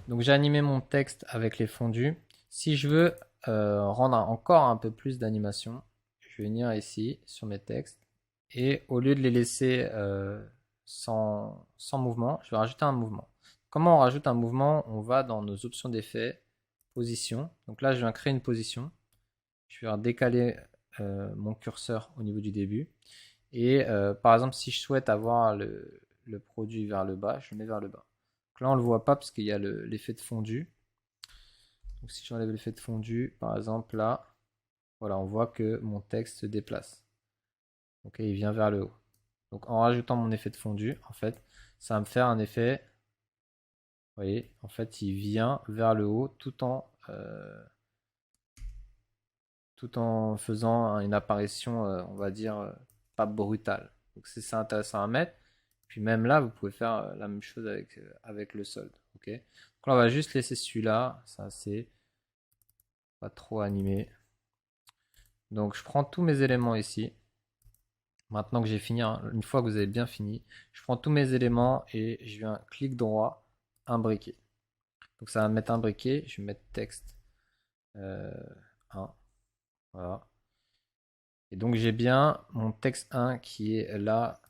Donc j'ai animé mon texte avec les fondus. Si je veux rendre encore un peu plus d'animation, je vais venir ici sur mes textes et au lieu de les laisser sans mouvement, je vais rajouter un mouvement. Comment on rajoute un mouvement? On va dans nos options d'effet, position. Donc là, je viens créer une position. Je vais décaler mon curseur au niveau du début. Et par exemple, si je souhaite avoir le produit vers le bas, je le mets vers le bas. Donc là, on ne le voit pas parce qu'il y a l'effet de fondu. Donc si j'enlève l'effet de fondu, par exemple là, voilà, on voit que mon texte se déplace. Ok, il vient vers le haut. Donc en rajoutant mon effet de fondu, en fait, ça va me faire un effet. Vous voyez, en fait, il vient vers le haut tout en faisant une apparition, on va dire, pas brutale. Donc c'est ça intéressant à mettre. Puis même là, vous pouvez faire la même chose avec le solde. Ok. Donc là, on va juste laisser celui-là. Ça, c'est pas trop animé. Donc je prends tous mes éléments ici. Maintenant que j'ai fini, hein, une fois que vous avez bien fini, je prends tous mes éléments et je viens clic droit, imbriquer. Donc ça va me mettre imbriqué. Je vais mettre texte 1. Voilà. Et donc j'ai bien mon texte 1 qui est là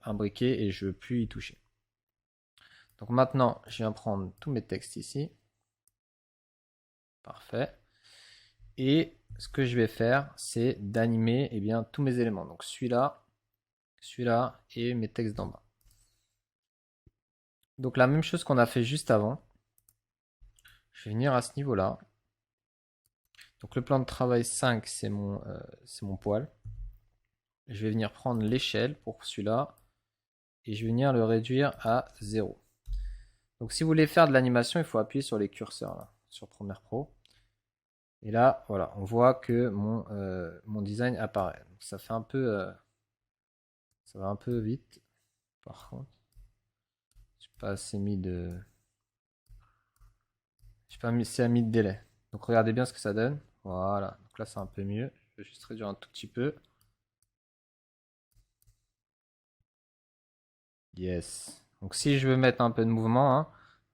imbriqué et je ne veux plus y toucher. Donc maintenant, je viens prendre tous mes textes ici. Parfait. Et ce que je vais faire, c'est d'animer bien, tous mes éléments. Donc celui-là et mes textes d'en bas. Donc la même chose qu'on a fait juste avant. Je vais venir à ce niveau-là. Donc le plan de travail 5, c'est mon poil. Je vais venir prendre l'échelle pour celui-là. Et je vais venir le réduire à 0. Donc si vous voulez faire de l'animation, il faut appuyer sur les curseurs là, sur Premiere Pro. Et là, voilà, on voit que mon design apparaît. Donc ça fait un peu, ça va un peu vite. Par contre, j'ai pas assez mis de, j'ai pas assez mis de délai. Donc regardez bien ce que ça donne. Voilà. Donc là, c'est un peu mieux. Je vais juste réduire un tout petit peu. Yes. Donc si je veux mettre un peu de mouvement, hein,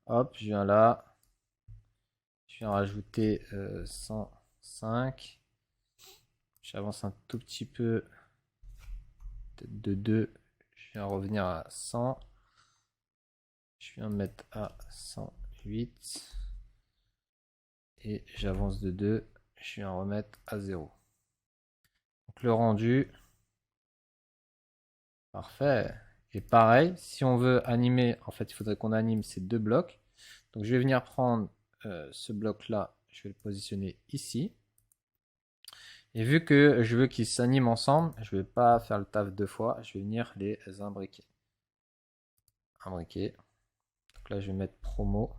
hop, je viens là. Je viens rajouter 105. J'avance un tout petit peu. Peut-être de 2. Je viens revenir à 100. Je viens mettre à 108. 8. Et j'avance de 2. Je vais en remettre à 0. Donc le rendu. Parfait. Et pareil, si on veut animer, en fait, il faudrait qu'on anime ces deux blocs. Donc je vais venir prendre ce bloc-là, je vais le positionner ici. Et vu que je veux qu'ils s'animent ensemble, je ne vais pas faire le taf deux fois, je vais venir les imbriquer. Imbriquer. Donc là, je vais mettre promo.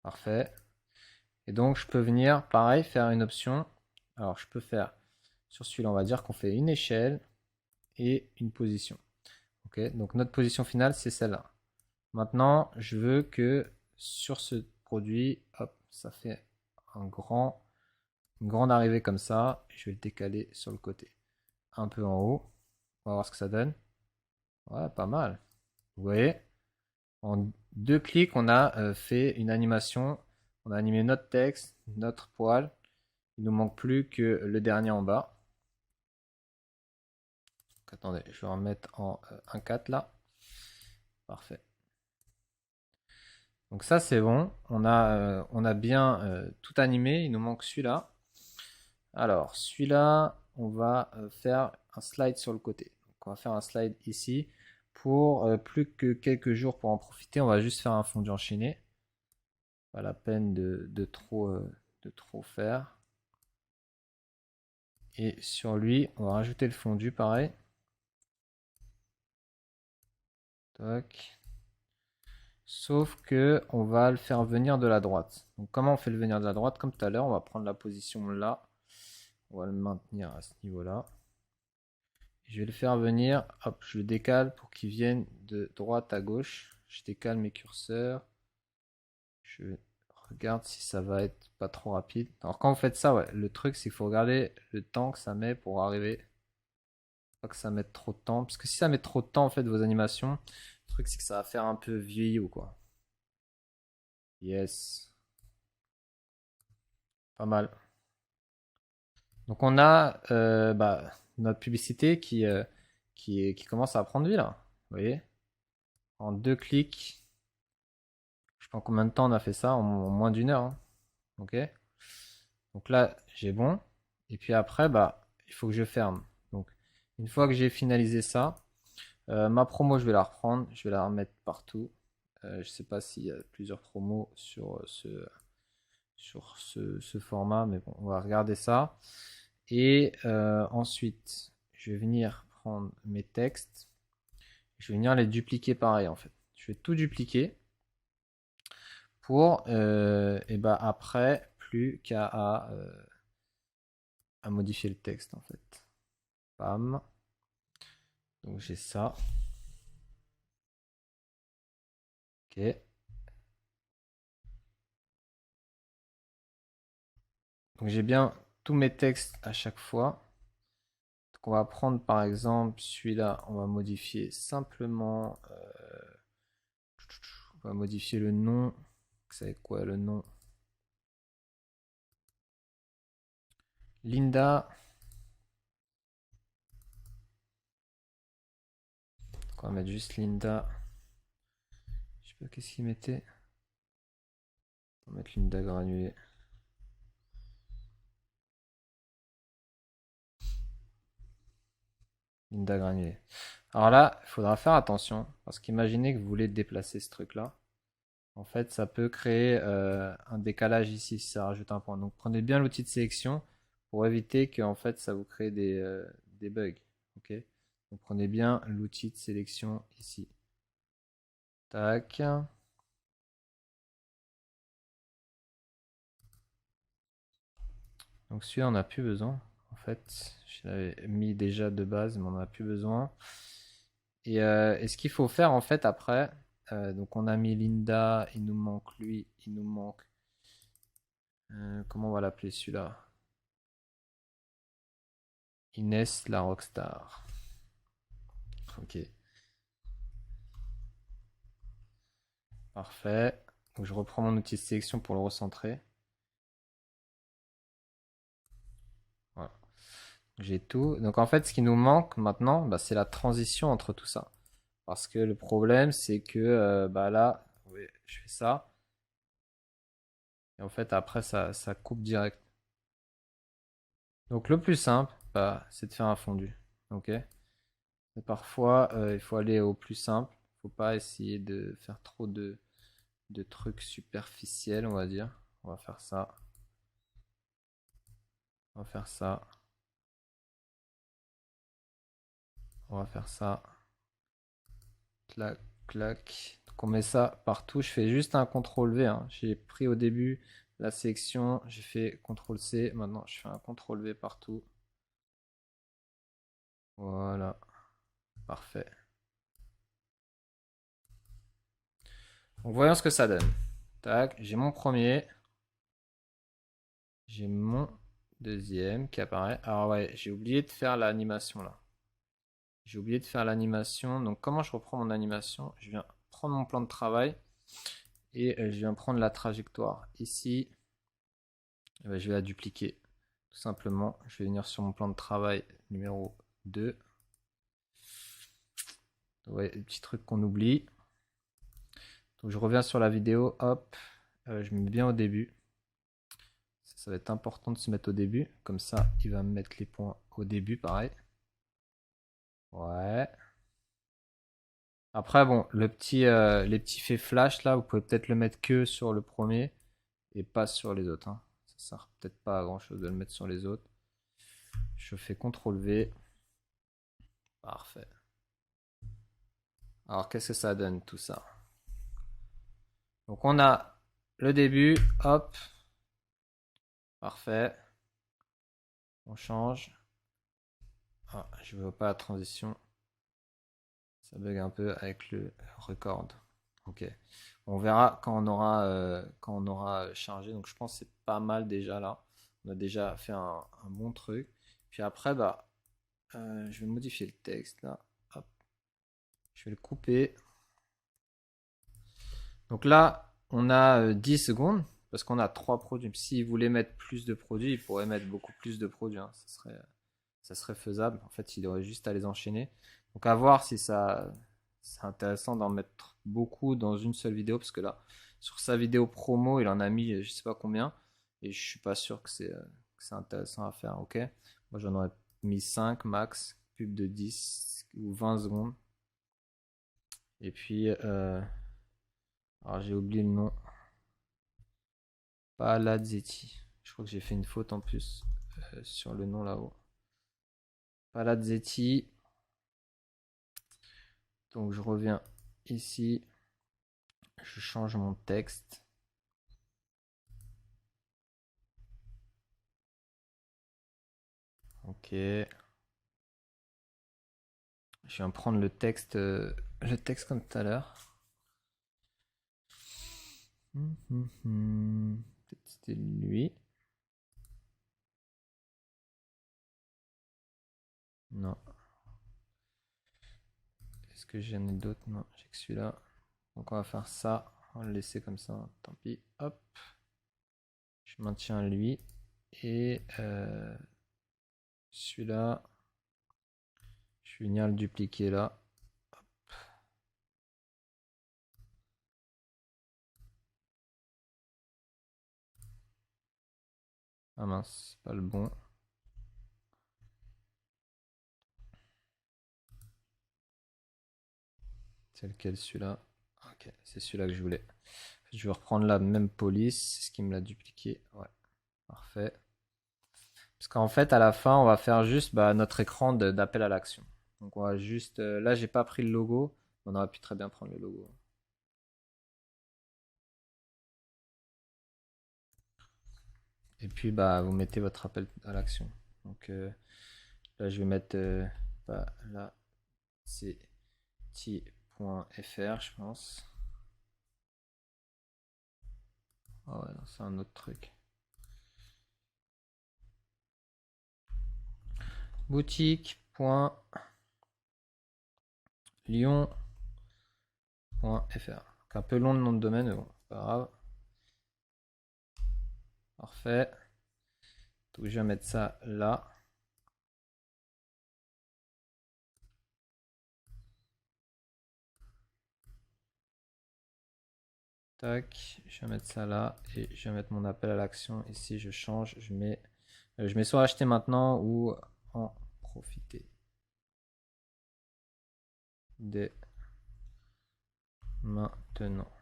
Parfait. Et donc, je peux venir, pareil, faire une option. Alors, je peux faire, sur celui-là, on va dire qu'on fait une échelle et une position. Ok, donc notre position finale, c'est celle-là. Maintenant, je veux que sur ce produit, hop, ça fait une grande arrivée comme ça. Je vais le décaler sur le côté. Un peu en haut. On va voir ce que ça donne. Ouais, pas mal. Vous voyez, en 2 clics, on a fait une animation. On a animé notre texte, notre poil. Il nous manque plus que le dernier en bas. Donc, attendez, je vais en mettre en 1.4 là. Parfait. Donc ça c'est bon. On a bien tout animé. Il nous manque celui-là. Alors celui-là, on va faire un slide sur le côté. Donc, on va faire un slide ici. Pour plus que quelques jours pour en profiter, on va juste faire un fondu enchaîné. Pas la peine de trop faire. Et sur lui, on va rajouter le fondu pareil. Tac. Sauf que on va le faire venir de la droite. Donc comment on fait le venir de la droite? Comme tout à l'heure, on va prendre la position là. On va le maintenir à ce niveau-là. Je vais le faire venir, hop, je le décale pour qu'il vienne de droite à gauche. Je décale mes curseurs. Je regarde si ça va être pas trop rapide. Alors quand vous faites ça, ouais, le truc c'est qu'il faut regarder le temps que ça met pour arriver. Pas que ça mette trop de temps. Parce que si ça met trop de temps en fait vos animations, le truc c'est que ça va faire un peu vieillot quoi. Yes. Pas mal. Donc on a notre publicité qui commence à prendre vie là. Vous voyez? En 2 clics. Je sais pas en combien de temps on a fait ça, en moins d'une heure. Hein. Ok. Donc là, j'ai bon. Et puis après, il faut que je ferme. Donc une fois que j'ai finalisé ça, ma promo, je vais la reprendre. Je vais la remettre partout. Je sais pas s'il y a plusieurs promos sur ce format, mais bon, on va regarder ça. Et ensuite, je vais venir prendre mes textes. Je vais venir les dupliquer pareil en fait. Je vais tout dupliquer pour et après plus qu'à à modifier le texte en fait. Bam. Donc j'ai ça. Ok. Donc j'ai bien tous mes textes à chaque fois. Donc on va prendre par exemple celui-là, on va modifier simplement. On va modifier le nom. Vous savez quoi le nom? Linda. Donc on va mettre juste Linda. Je sais pas qu'est-ce qu'il mettait. On va mettre Linda granulée. Linda granulée. Alors là, il faudra faire attention parce qu'imaginez que vous voulez déplacer ce truc-là. En fait, ça peut créer un décalage ici si ça rajoute un point. Donc prenez bien l'outil de sélection pour éviter que en fait ça vous crée des bugs. Ok. Donc prenez bien l'outil de sélection ici. Tac. Donc celui-là on n'a plus besoin. En fait, je l'avais mis déjà de base, mais on n'en a plus besoin. Et ce qu'il faut faire en fait après, donc on a mis Linda, il nous manque lui, il nous manque. Comment on va l'appeler celui-là? Inès la rockstar. Ok, parfait. Donc je reprends mon outil de sélection pour le recentrer. Voilà. J'ai tout. Donc en fait, ce qui nous manque maintenant, c'est la transition entre tout ça. Parce que le problème, c'est que là, voyez, je fais ça. Et en fait, après, ça coupe direct. Donc, le plus simple, bah, c'est de faire un fondu. Ok. Et parfois, il faut aller au plus simple. Faut pas essayer de faire trop de trucs superficiels, on va dire. On va faire ça. On va faire ça. On va faire ça. Clac, clac. Donc on met ça partout. Je fais juste un CTRL V, hein. J'ai pris au début la sélection. J'ai fait CTRL C. Maintenant, je fais un CTRL V partout. Voilà. Parfait. Donc voyons ce que ça donne. Tac. J'ai mon premier. J'ai mon deuxième qui apparaît. Alors ouais, j'ai oublié de faire l'animation là. J'ai oublié de faire l'animation. Donc comment je reprends mon animation? Je viens prendre mon plan de travail et je viens prendre la trajectoire. Ici, eh ben, je vais la dupliquer. Tout simplement, je vais venir sur mon plan de travail numéro 2. Ouais, les petits trucs qu'on oublie. Donc je reviens sur la vidéo, hop, je me mets bien au début. Ça va être important de se mettre au début. Comme ça, il va me mettre les points au début, pareil. Ouais. Après, bon, les petits faits flash, là, vous pouvez peut-être le mettre que sur le premier et pas sur les autres, hein. Ça sert peut-être pas à grand chose de le mettre sur les autres. Je fais CTRL V. Parfait. Alors, qu'est-ce que ça donne tout ça? Donc, on a le début, hop. Parfait. On change. Ah, je ne vois pas la transition. Ça bug un peu avec le record. Ok. On verra quand on aura chargé. Donc, je pense que c'est pas mal déjà là. On a déjà fait un bon truc. Puis après, bah, je vais modifier le texte là. Hop. Je vais le couper. Donc là, on a 10 secondes parce qu'on a 3 produits. S'il voulait mettre plus de produits, il pourrait mettre beaucoup plus de produits, hein. Ça serait faisable. En fait, il aurait juste à les enchaîner. Donc à voir si ça c'est intéressant d'en mettre beaucoup dans une seule vidéo parce que là, sur sa vidéo promo, il en a mis je sais pas combien et je suis pas sûr que c'est intéressant à faire. Ok, moi j'en aurais mis 5 max, pub de 10 ou 20 secondes. Et puis alors j'ai oublié le nom. Palazzetti. Je crois que j'ai fait une faute en plus sur le nom là-haut. Palazzetti. Donc je reviens ici. Je change mon texte. Ok. Je viens prendre le texte comme tout à l'heure. Peut-être c'était lui. Non. Est-ce que j'en ai d'autres? Non, j'ai que celui-là. Donc on va faire ça. On va le laisser comme ça. Tant pis. Hop. Je maintiens lui. Et celui-là. Je vais venir le dupliquer là. Ah mince, c'est pas le bon. C'est lequel celui-là? Ok, c'est celui-là que je voulais. Je vais reprendre la même police, c'est ce qui me l'a dupliqué. Ouais, parfait. Parce qu'en fait, à la fin, on va faire juste bah, notre écran d'appel à l'action. Donc on va juste. Là, j'ai pas pris le logo. On aurait pu très bien prendre le logo. Et puis, bah, vous mettez votre appel à l'action. Donc là, je vais mettre bah, là, c'est ti.fr, je pense. Ah ouais, c'est un autre truc. Boutique.lyon.fr. Un peu long le nom de domaine, mais bon, pas grave. Parfait. Donc je vais mettre ça là. Tac, je vais mettre ça là et je vais mettre mon appel à l'action. Ici, je change, je mets soit acheter maintenant ou en profiter dès maintenant.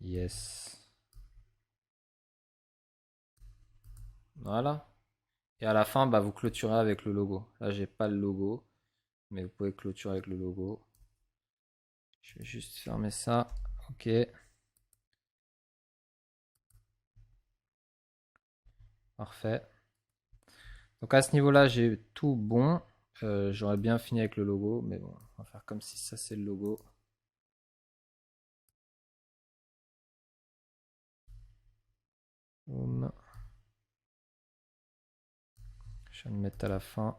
Yes. Voilà. Et à la fin, bah, vous clôturez avec le logo. Là, j'ai pas le logo, mais vous pouvez clôturer avec le logo. Je vais juste fermer ça. Ok. Parfait. Donc à ce niveau-là, j'ai tout bon. J'aurais bien fini avec le logo, mais bon, on va faire comme si ça c'est le logo. Boum. Je vais le mettre à la fin.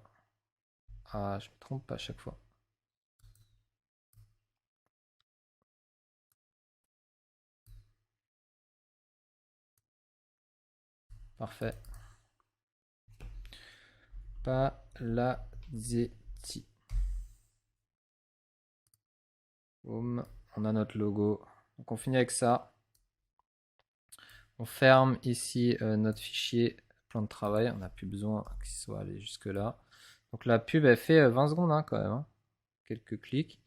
Ah, je me trompe pas à chaque fois. Parfait. Palazzetti. Boum. On a notre logo. Donc on finit avec ça. On ferme ici notre fichier plan de travail. On n'a plus besoin qu'il soit allé jusque là. Donc la pub elle fait 20 secondes hein, quand même. Hein. Quelques clics.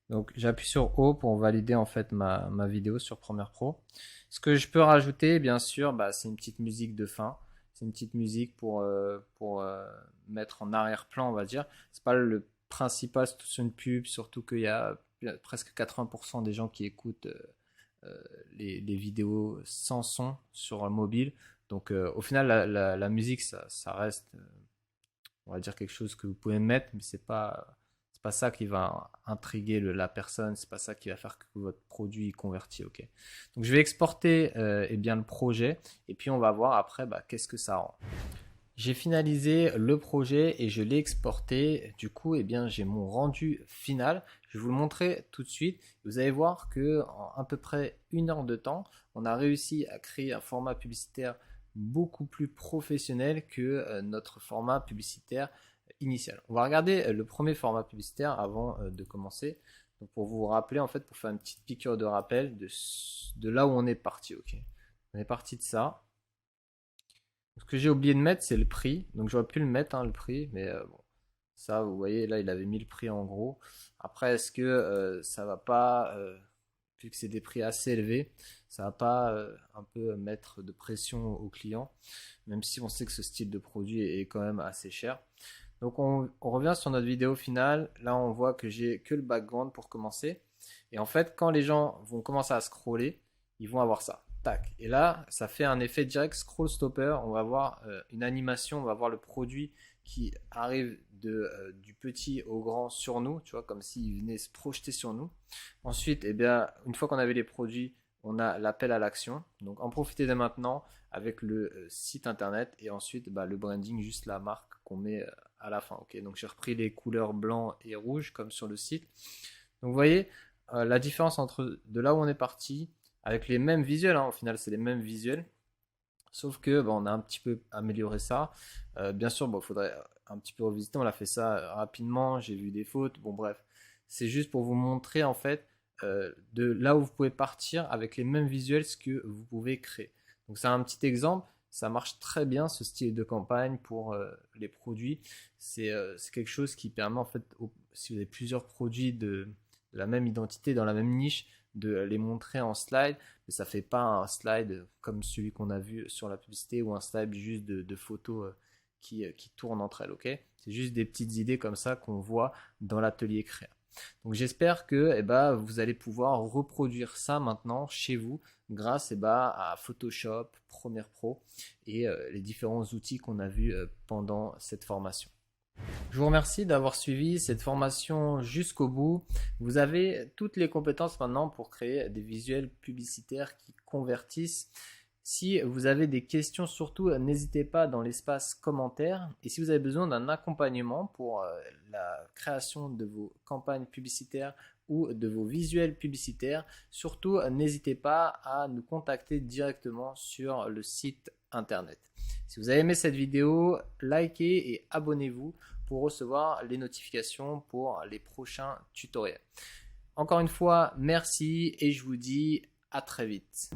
Donc j'appuie sur O pour valider en fait ma vidéo sur Premiere Pro. Ce que je peux rajouter bien sûr, bah, c'est une petite musique de fin. C'est une petite musique pour mettre en arrière-plan on va dire. C'est pas le principal sur une pub, surtout qu'il y a presque 80% des gens qui écoutent les vidéos sans son sur un mobile. Donc au final la musique ça reste on va dire quelque chose que vous pouvez mettre, mais c'est pas ça qui va intriguer la personne, c'est pas ça qui va faire que votre produit est converti, ok. Donc je vais exporter eh bien le projet et puis on va voir après bah, qu'est-ce que ça rend. J'ai finalisé le projet et je l'ai exporté. Du coup, eh bien, j'ai mon rendu final. Je vais vous le montrer tout de suite. Vous allez voir que en à peu près 1 heure de temps, on a réussi à créer un format publicitaire beaucoup plus professionnel que notre format publicitaire initial. On va regarder le premier format publicitaire avant de commencer. Donc pour vous rappeler, en fait, pour faire une petite piqûre de rappel de là où on est parti. Ok, on est parti de ça. Ce que j'ai oublié de mettre, c'est le prix. Donc j'aurais pu le mettre, hein, le prix, mais bon, ça, vous voyez, là, il avait mis le prix en gros. Après, est-ce que ça va pas, vu que c'est des prix assez élevés, ça va pas un peu mettre de pression aux clients, même si on sait que ce style de produit est quand même assez cher. Donc on revient sur notre vidéo finale. Là, on voit que j'ai que le background pour commencer. Et en fait, quand les gens vont commencer à scroller, ils vont avoir ça. Tac. Et là, ça fait un effet direct scroll stopper. On va voir une animation, on va voir le produit qui arrive du petit au grand sur nous, tu vois, comme s'il venait se projeter sur nous. Ensuite, eh bien, une fois qu'on avait les produits, on a l'appel à l'action. Donc, en profiter dès maintenant avec le site internet et ensuite bah, le branding, juste la marque qu'on met à la fin. Ok, donc j'ai repris les couleurs blanc et rouge comme sur le site. Donc, vous voyez la différence entre de là où on est parti avec les mêmes visuels. Hein, au final, c'est les mêmes visuels. Sauf que bon, on a un petit peu amélioré ça. Bien sûr, il faudrait un petit peu revisiter. On a fait ça rapidement. J'ai vu des fautes. Bon, bref. C'est juste pour vous montrer en fait de là où vous pouvez partir avec les mêmes visuels ce que vous pouvez créer. Donc, c'est un petit exemple. Ça marche très bien ce style de campagne pour les produits. C'est quelque chose qui permet en fait, si vous avez plusieurs produits de la même identité dans la même niche, de les montrer en slide, mais ça fait pas un slide comme celui qu'on a vu sur la publicité ou un slide juste de photos qui tournent entre elles, ok. C'est juste des petites idées comme ça qu'on voit dans l'atelier créa. Donc j'espère que eh ben, vous allez pouvoir reproduire ça maintenant chez vous grâce eh ben, à Photoshop, Premiere Pro et les différents outils qu'on a vus pendant cette formation. Je vous remercie d'avoir suivi cette formation jusqu'au bout. Vous avez toutes les compétences maintenant pour créer des visuels publicitaires qui convertissent. Si vous avez des questions, surtout, n'hésitez pas dans l'espace commentaires. Et si vous avez besoin d'un accompagnement pour la création de vos campagnes publicitaires ou de vos visuels publicitaires, surtout, n'hésitez pas à nous contacter directement sur le site internet. Si vous avez aimé cette vidéo, likez et abonnez-vous pour recevoir les notifications pour les prochains tutoriels. Encore une fois, merci et je vous dis à très vite.